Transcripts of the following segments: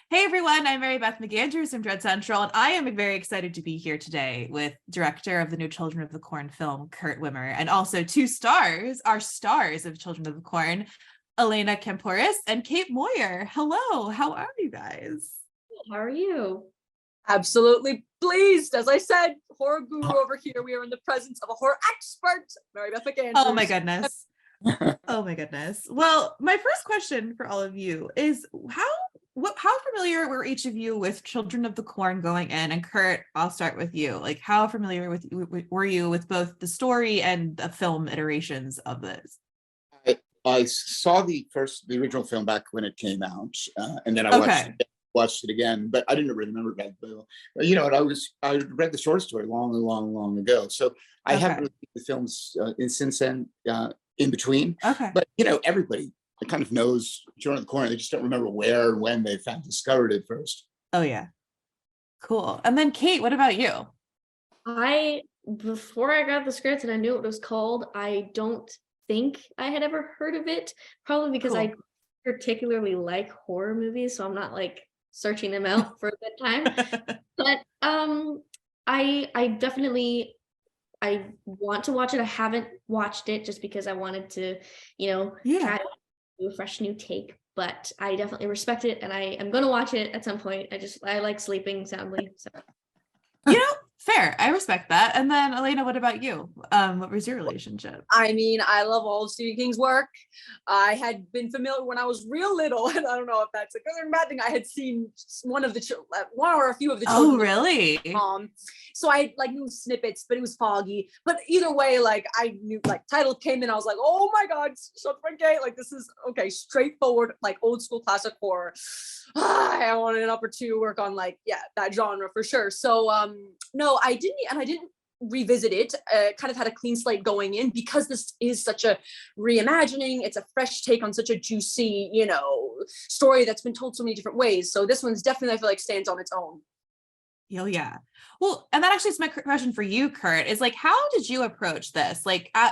Hey everyone, I'm Mary Beth McAndrews from Dread Central, and I am very excited to be here today with director of the new Children of the Corn film, Kurt Wimmer, and also our stars of Children of the Corn, Elena Kampouris and Kate Moyer. Hello, how are you guys? How are you? Absolutely pleased. As I said, horror guru over here. We are in the presence of a horror expert, Mary Beth McAndrews. Oh my goodness. Oh my goodness. Well, my first question for all of you is how familiar were each of you with Children of the Corn going in? And Kurt, I'll start with you. Like, how familiar were you with both the story and the film iterations of this? I saw the original film back when it came out, and then I watched it again, but I didn't really remember that. But you know, I read the short story long ago, so I haven't really seen the films since then. In between, but you know, everybody kind of knows Children of the Corn. They just don't remember where and when they discovered it first. Oh yeah, cool. And then Kate, what about you? Before I got the script and I knew what it was called, I don't think I had ever heard of it. Probably because I particularly like horror movies, so I'm not like searching them out for a good time. But I want to watch it. I haven't watched it just because I wanted to, try to do a fresh new take. But I definitely respect it, and I am going to watch it at some point. I like sleeping soundly. So. Fair. I respect that. And then Elena, what about you? What was your relationship? I mean, I love all of Stephen King's work. I had been familiar when I was real little, and I don't know if that's a good or bad thing. I had seen one or a few of the children. Oh, really? So I knew snippets, but it was foggy. But either way, I knew title came in, I was like, oh my God, shut the gate. This is okay, straightforward, old school classic horror. I wanted an opportunity to work on that genre for sure. So no, I didn't revisit it. Kind of had a clean slate going in because this is such a reimagining. It's a fresh take on such a juicy, story that's been told so many different ways. So this one's definitely, I feel like, stands on its own. Oh yeah. Well, and that actually is my question for you, Kurt, is how did you approach this?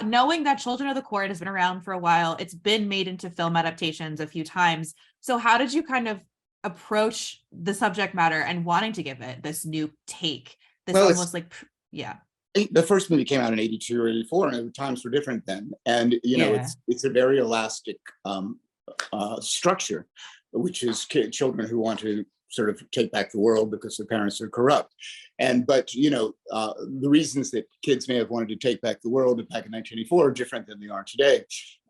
Knowing that Children of the Corn has been around for a while, it's been made into film adaptations a few times. So how did you kind of approach the subject matter and wanting to give it this new take? The first movie came out in 82 or 84, and the times were different then. And it's a very elastic structure, which is children who want to sort of take back the world because their parents are corrupt. But the reasons that kids may have wanted to take back the world back in 1984 are different than they are today.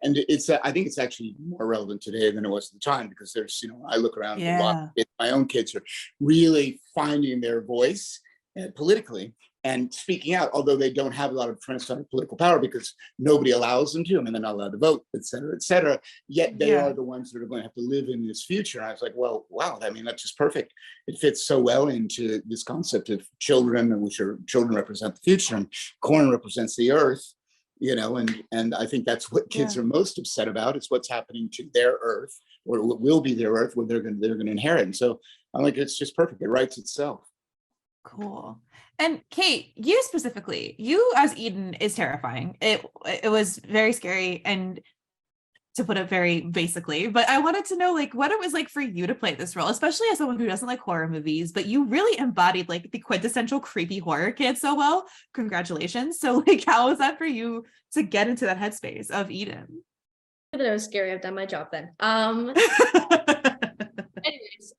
And I think it's actually more relevant today than it was at the time, because there's, I look around, a lot of kids, my own kids are really finding their voice politically and speaking out, although they don't have a lot of transcendent political power because nobody allows them to, and they're not allowed to vote, et cetera, yet they are the ones that are going to have to live in this future. And I was like, well, wow, I mean, that's just perfect. It fits so well into this concept of children, which are children represent the future, and corn represents the earth, and I think that's what kids are most upset about. It's what's happening to their earth, or what will be their earth, what they're going to inherit. And so I'm like, it's just perfect. It writes itself. Cool. And Kate, you specifically, you as Eden is terrifying. It was very scary, and to put it very basically, but I wanted to know what it was like for you to play this role, especially as someone who doesn't like horror movies, but you really embodied the quintessential creepy horror kid so well. Congratulations. So how was that for you to get into that headspace of Eden? That it was scary. I've done my job then. Anyways,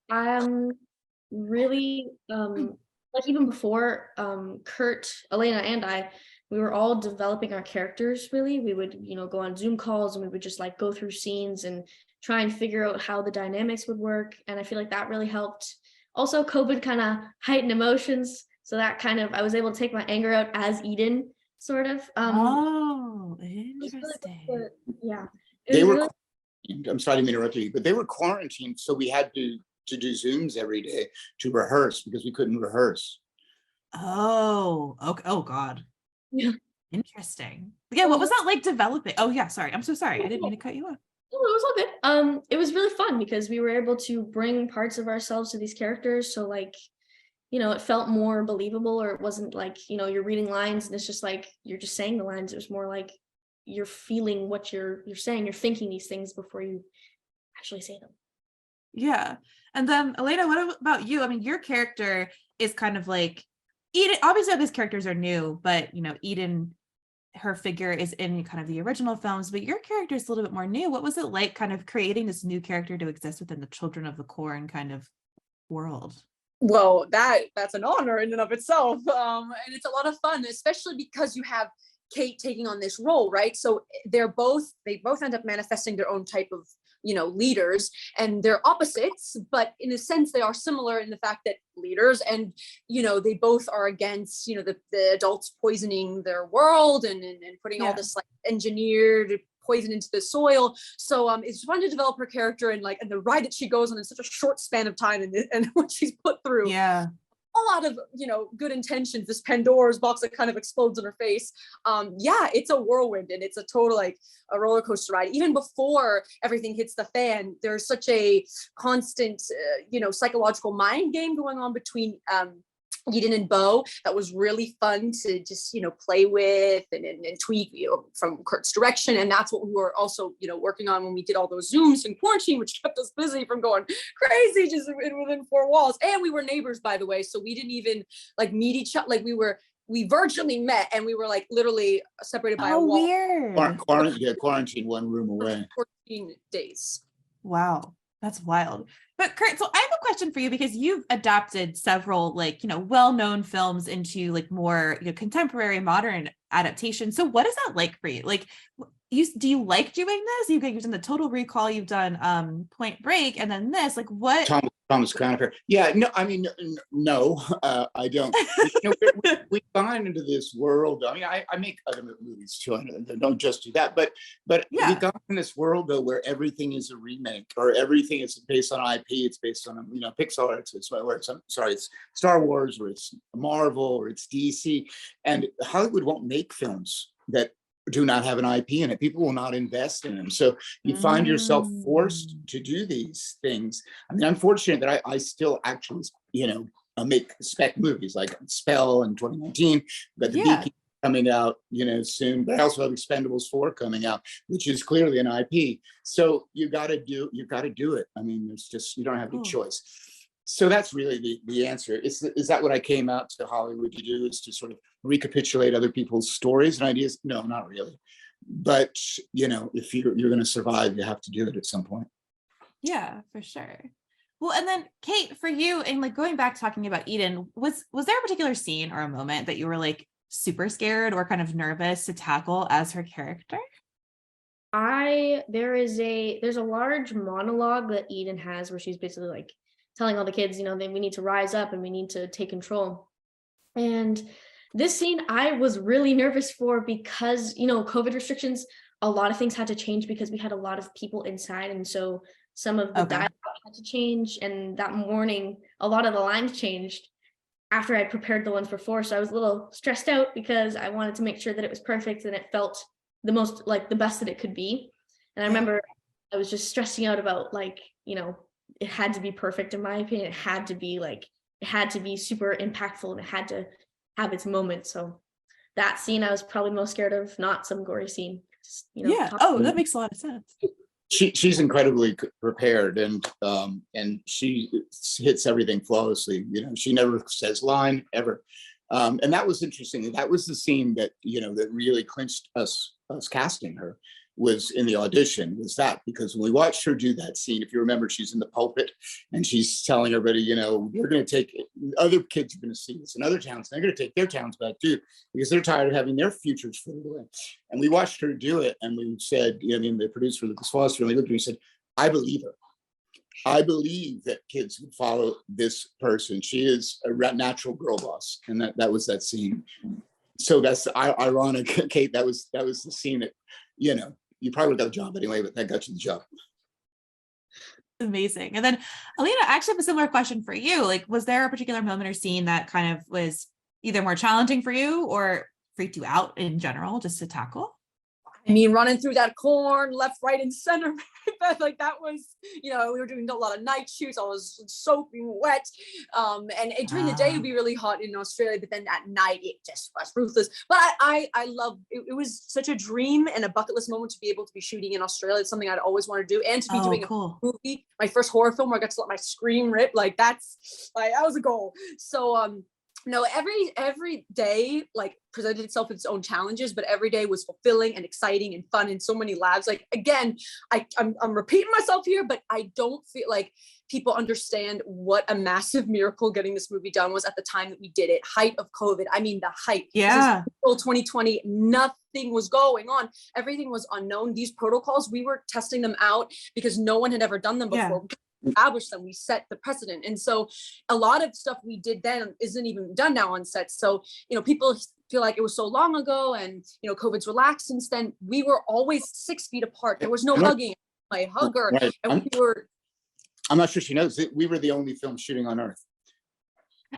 really even before Kurt, Elena, and I, we were all developing our characters. Really, we would go on Zoom calls, and we would just go through scenes and try and figure out how the dynamics would work. And I feel like that really helped. Also, COVID kind of heightened emotions, so that I was able to take my anger out as Eden, sort of. Interesting. I'm sorry to interrupt you, but they were quarantined, so we had to do Zooms every day to rehearse because we couldn't rehearse. Oh, okay. Oh God. Yeah. Interesting. Yeah. What was that like developing? Oh yeah. Sorry. I'm so sorry. I didn't mean to cut you off. No, it was all good. It was really fun because we were able to bring parts of ourselves to these characters. So it felt more believable, or it wasn't you're reading lines and it's just you're just saying the lines. It was more you're feeling what you're saying. You're thinking these things before you actually say them. Yeah. And then Elena, what about you? I mean, your character is kind of like Eden. Obviously, all these characters are new, but you know, Eden, her figure is in kind of the original films, but your character is a little bit more new. What was it like kind of creating this new character to exist within the Children of the Corn kind of world? Well, that's an honor in and of itself. And it's a lot of fun, especially because you have Kate taking on this role, right? So they both end up manifesting their own type of, leaders, and they're opposites, but in a sense they are similar in the fact that leaders and, they both are against, the adults poisoning their world and putting all this like engineered poison into the soil. So it's fun to develop her character and the ride that she goes on in such a short span of time and what she's put through. Yeah. A lot of good intentions, this Pandora's box that kind of explodes in her face. It's a whirlwind, and it's a total a roller coaster ride. Even before everything hits the fan, there's such a constant psychological mind game going on between Eden and Bo that was really fun to just play with and tweak from Kurt's direction. And that's what we were also working on when we did all those Zooms in quarantine, which kept us busy from going crazy just within four walls. And we were neighbors, by the way, so we didn't even meet each other. We virtually met, and we were literally separated by a wall. Weird. Quarantine 1 room away. 14 days. Wow, that's wild. But Kurt, so I have a question for you, because you've adapted several well-known films into more contemporary modern adaptations. So what is that like for you? Do you like doing this? You've done the Total Recall, you've done Point Break, and then this. What? Thomas Crown Affair. Yeah, no, I mean, no, I don't. We've gone into this world. I mean, I make other movies too. I don't just do that, but we've gone in this world though where everything is a remake, or everything is based on IP. It's based on Pixar. It's Star Wars, or it's Marvel, or it's DC, and Hollywood won't make films that do not have an IP in it. People will not invest in them. So you find yourself forced to do these things. I mean, I'm fortunate that I still actually, make spec movies like Spell in 2019, but the Beekeeper coming out, soon. But I also have Expendables 4 coming out, which is clearly an IP. So you got to do it. I mean, it's just, you don't have any choice. So that's really the answer. Is that what I came out to Hollywood to do, is to sort of recapitulate other people's stories and ideas? No, not really. But, if you're going to survive, you have to do it at some point. Yeah, for sure. Well, and then Kate, for you, and going back talking about Eden, was there a particular scene or a moment that you were super scared or kind of nervous to tackle as her character? There's a large monologue that Eden has where she's basically telling all the kids, we need to rise up and we need to take control. And this scene I was really nervous for because, COVID restrictions, a lot of things had to change because we had a lot of people inside. And so some of the dialogue had to change. And that morning, a lot of the lines changed after I'd prepared the ones before. So I was a little stressed out because I wanted to make sure that it was perfect and it felt the most the best that it could be. And I remember I was just stressing out about it had to be perfect in my opinion. It had to be super impactful, and it had to have its moment. So that scene I was probably most scared of, not some gory scene. That makes a lot of sense. She's incredibly prepared, and she hits everything flawlessly. She never says line ever. And that was interesting. That was the scene that, that really clinched us casting her, was in the audition, was that, because when we watched her do that scene, if you remember, she's in the pulpit and she's telling everybody, we're going to take, other kids are going to see this in other towns. They're going to take their towns back too, because they're tired of having their futures filled away. And we watched her do it, and we said, the producer, Lucas Foster, really looked at me and said, I believe her. I believe that kids would follow this person. She is a natural girl boss. And that was that scene. So that's ironic, Kate. That was the scene that, you probably would have got the job anyway, but that got you the job. Amazing. And then Elena, I actually have a similar question for you. Was there a particular moment or scene that kind of was either more challenging for you or freaked you out in general just to tackle? I mean, running through that corn, left, right, and center. Like that was, we were doing a lot of night shoots. I was soaking wet. And during the day it'd be really hot in Australia, but then at night it just was ruthless. But I love it. It was such a dream and a bucket list moment to be able to be shooting in Australia. It's something I'd always want to do, and to be doing a movie, my first horror film where I got to let my scream rip. Like that was a goal. So no, every day like presented itself with its own challenges, but every day was fulfilling and exciting and fun in so many labs. Like again, I'm repeating myself here, but I don't feel like people understand what a massive miracle getting this movie done was at the time that we did it. Height of COVID. I mean, the height. Yeah. April 2020, nothing was going on. Everything was unknown. These protocols, we were testing them out because no one had ever done them before. Yeah. Established them, we set the precedent, and so a lot of stuff we did then isn't even done now on set. So people feel like it was so long ago, and COVID's relaxed since then. We were always 6 feet apart. There was no hugging. My hugger, Right. and we were. I'm not sure she knows that we were the only film shooting on Earth.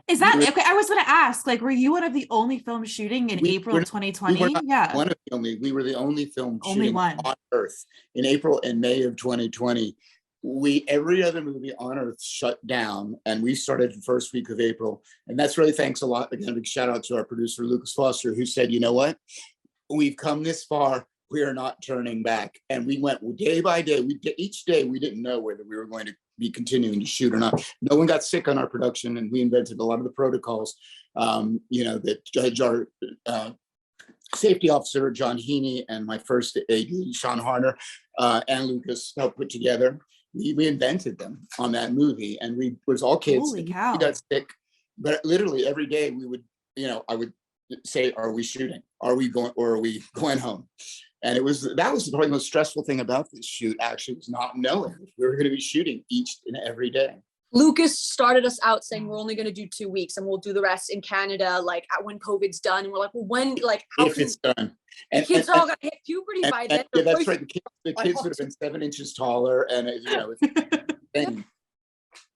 Is that okay? I was going to ask, like, were you one of the only films shooting in April of 2020? We were not Yeah. one of the only. We were the only film Only shooting one. on Earth in April and May of 2020. Every other movie on Earth shut down, and we started the first week of April. And that's really thanks a lot. Again, a big shout out to our producer, Lucas Foster, who said, you know what? We've come this far. We are not turning back. And we went day by day. Each day we didn't know whether we were going to be continuing to shoot or not. No one got sick on our production, and we invented a lot of the protocols, that our safety officer, John Heaney, and my first AD, Sean Harner, and Lucas helped put together. We invented them on that movie, and we was all kids. Holy cow. We got sick, but literally every day we would, I would say, "Are we shooting? Are we going, or are we going home?" And that was probably the most stressful thing about this shoot. Actually, was not knowing if we were going to be shooting each and every day. Lucas started us out saying we're only going to do 2 weeks and we'll do the rest in Canada, like when COVID's done. And we're like, well, when, like, how if it's done. And kids are all going to hit puberty by then. Yeah, that's right. The kids would have been 7 inches taller, and it's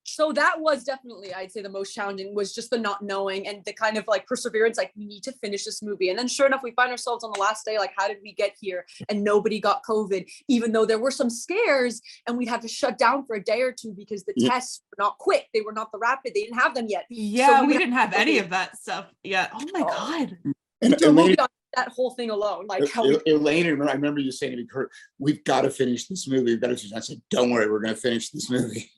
So that was definitely, I'd say, the most challenging, was just the not knowing and the kind of like perseverance, like we need to finish this movie. And then sure enough, we find ourselves on the last day, like, how did we get here? And nobody got COVID, even though there were some scares, and we'd have to shut down for a day or two because the tests were not quick. They were not the rapid. They didn't have them yet. Yeah, so we didn't have any of that stuff yet. Oh my God. And do a movie on that whole thing alone. Like how Elena, I remember you saying to me, Kurt, we've got to finish this movie. We've got to finish. I said, don't worry, we're going to finish this movie.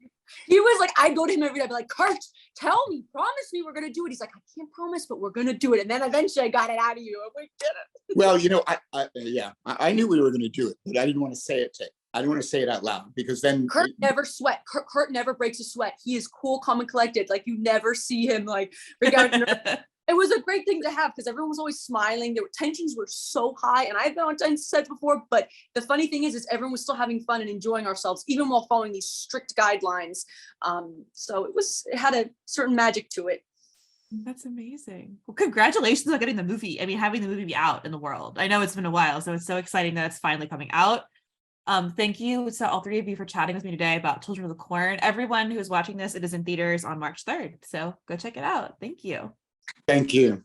He was like, I'd go to him every day. I'd be like, Kurt, tell me, promise me we're going to do it. He's like, I can't promise, but we're going to do it. And then eventually I got it out of you. And we did it. Well, I knew we were going to do it, but I didn't want to say it. I didn't want to say it out loud, because then Kurt never sweat. Kurt never breaks a sweat. He is cool, calm, and collected. Like you never see him like break out. It was a great thing to have because everyone was always smiling. Tensions were so high, and I've been on tense sets before. But the funny thing is everyone was still having fun and enjoying ourselves, even while following these strict guidelines. So it had a certain magic to it. That's amazing. Well, congratulations on getting the movie. I mean, having the movie be out in the world. I know it's been a while, so it's so exciting that it's finally coming out. Thank you to all three of you for chatting with me today about Children of the Corn. Everyone who is watching this, it is in theaters on March 3rd. So go check it out. Thank you. Thank you.